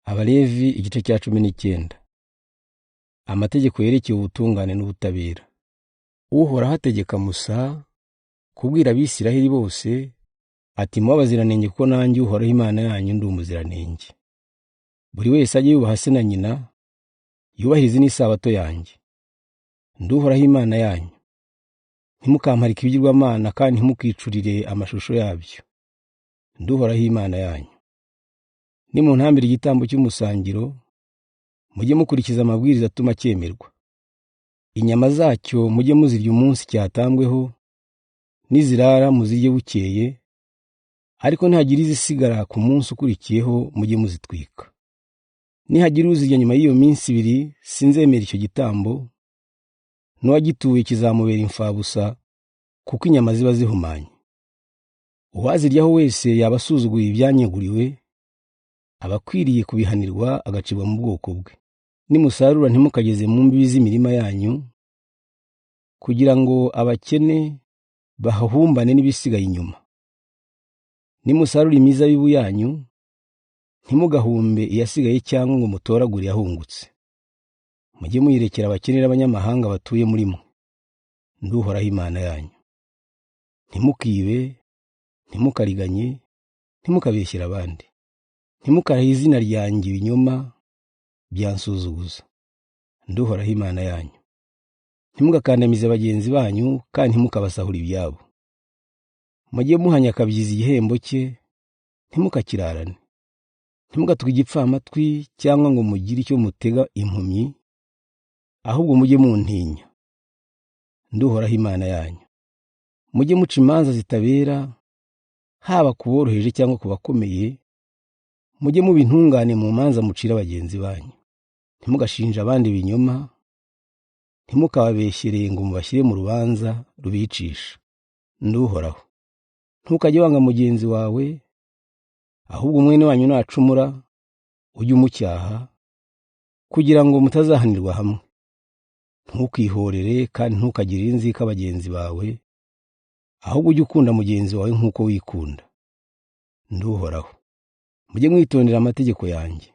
Abalevi igice cya 19. Amategeko yerekeye ubutungane n'ubutabera. Uhoraho ategeka Musa kubwira Abisiraheli bose ati mubaziranenge kuko nanjye Uhoraho Imana yanyu ndi umuziranenge. Buri wese ajye yubaha se na nyina, yubahirize n'isabato yanjye. Ndi Uhoraho Imana yanyu. Ntimukamparike ibigirwamana kandi ntimukicurire amashusho yabyo. Ndi Uhoraho Imana yanyu. Nimuntambira igitambo cy'umusangiro, mujye mukurikiza amabwiriza atuma cyemerwa. Inyama zacyo mujye muzirya umunsi cyatambweho, nizirara muzirye bukeye, ariko ntihagira izisigara ku munsi ukurikiyeho mujye muzitwika. Nihagira uzirya nyuma y'iyo minsi 2, sinzemera icyo gitambo, n'uwagituye kizamubera imfabusa, kuko inyama ziba zihumanye. Uwaziryaho wese yaba asuzuguye ibyanyeguriwe, abakwiriye kubihanirwa agacibwa mu bwoko bwe. Nimusarura ntimukageze mu mbibi z'imirima yanyu, kugira ngo abakene bahahumbane n'ibisigaye inyuma. Nimusarura imizabibu yanyu, ntimugahumbe iyasigaye cyangwa ngo mutoragure yahungutse. Mujye muyirekera abakene n'abanyamahanga batuye muri mwe. Ndi Uhoraho Imana yanyu. Ntimukibe, ntimukariganye, ntimukabeshyera abandi. Ntimukarahe izina ryanjye ibinyoma byansuzuguza. Ndi Uhoraho Imana yanyu. Ntimugakandamize bagenzi banyu kandi ntimukabasahura ibyabo. Mujye muhanya akabyiza igihembo cye, ntimukakirarane. Ntimugatuke igipfamatwi cyangwa ngo mugire icyo mutega impumyi, ahubwo mujye muntinya. Ndi Uhoraho Imana yanyu. Mujye muca imanza zitabera, haba kuboroheje cyangwa kubakomeye. Mujye muba intungane mu manza mucira bagenzi banyu. Ntimugashinja abandi ibinyoma, ntimukababeshyere ngo mubashyire mu rubanza rubicisha. Ndi Uhoraho. Ntukajye wanga mugenzi wawe, ahubwo mwene wanyu nacumura ujye umucyaha, kugira ngo mutazahanirwa hamwe. Ntukihorere kandi ntukagirire inzika bagenzi bawe, ahubwo ujye ukunda mugenzi wawe nk'uko wikunda. Ndi Uhoraho. Mujye mwitondera amategeko yanjye.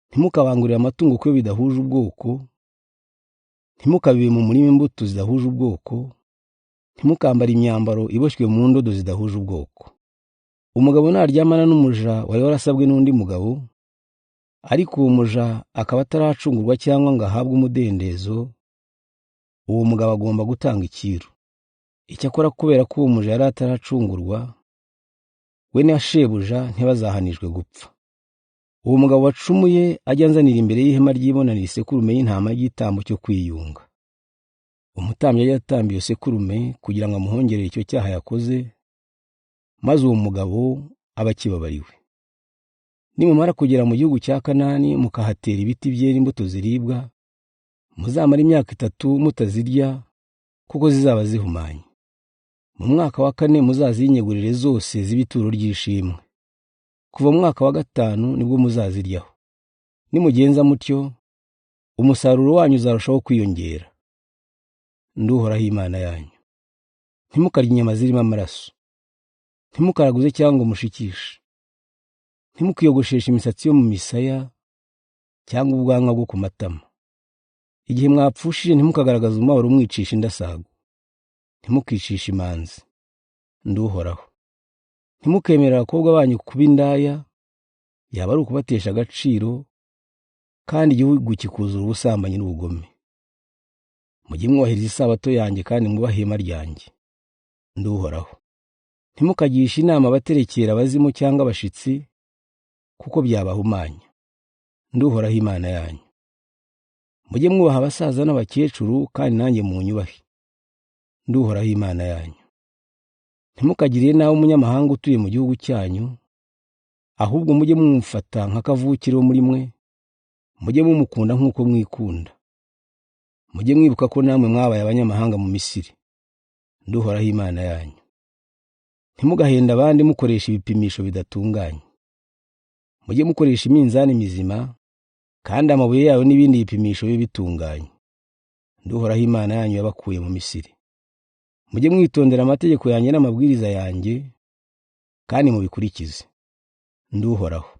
Ntimukabangurire amatungo kuko bidahuje ubwoko, ntimukabibe mu murima imbuto zidahuje ubwoko, ntimukambara imyambaro iboshywe mu ndodo zidahuje ubwoko. Umugabo naryamana n'umuja wari warasabwe n'undi mugabo, ariko uwo muja akaba ataracungurwa cyangwa ngo ahabwe umudendezo, uwo mugabo agomba gutanga icyiru. Icyakora kubera ko uwo muja yari ataracungurwa, we na shebuja ntibazahanijwe gupfa. Uwo mugabo wacumuye ajya anzanira imbere y'ihema ry'ibonaniro isekurume y'intama y'igitambo cyo kwiyunga. Umutambyi ajya atamba iyo sekurume kugira ngo amuhongerere icyo cyaha yakoze, maze uwo mugabo aba akibabariwe. Nimumara kugera mu gihugu cya Kanani mukahatera ibiti byera imbuto ziribwa, muzamara imyaka 3 mutazirya, kuko zizaba zihumanye. Mu mwaka wa 4 muzazinyegurire zose z'ibituro ry'ishimwe. Kuva mu mwaka wa 5 nibwo muzaziryaho. Nimugenza mutyo, umusaruro wanyu uzarushaho kwiyongera. Ndi Uhoraho Imana yanyu. Ntimukarye inyama zirimo amaraso. Ntimukaraguze cyangwa mushikishe. Ntimukiyogosheshe imisatsi yo mu misaya cyangwa ubwanwa bwo ku matama. Igihe mwapfushije ntimukagaragaza umubabaro umwicisha indasago. Ntimukicishe imanzi. Ndi Uhoraho. Ntimukemerera abakobwa banyu kuba indaya, yaba ari ukubatesha agaciro, kandi igihugu kikuzura ubusambanyi n'ubugome. Mujye mwubahiriza isabato yanjye kandi mwubahe ihema ryanjye. Ndi Uhoraho. Ntimukagishe inama abaterekera abazimu cyangwa abashitsi, kuko byabahumanya. Ndi Uhoraho Imana yanyu. Mujye mwubaha abasaza n'abakecuru kandi nanjye munyubahe. Ndi Uhoraho Imana yanyu. Ntimukagirire nawe umunyamahanga utuye mu gihugu cyanyu, ahubwo mujye mumufata nk'akavukire muri mwe, mujye mumukunda nk'uko mwikunda. Mujye mwibuka ko namwe mwabaye abanyamahanga mu Misiri. Ndi Uhoraho Imana yanyu. Ntimugahenda abandi mukoresha ibipimisho bidatunganye. Mujye mukoresha iminzani mizima, kandi amabuye yayo n'ibindi bipimisho bibe bitunganye. Ndi Uhoraho Imana yanyu yabakuye mu Misiri. Mujye mwitondera amategeko yanjye n'amabwiriza yanjye, kandi mubikurikize. Ndi Uhoraho.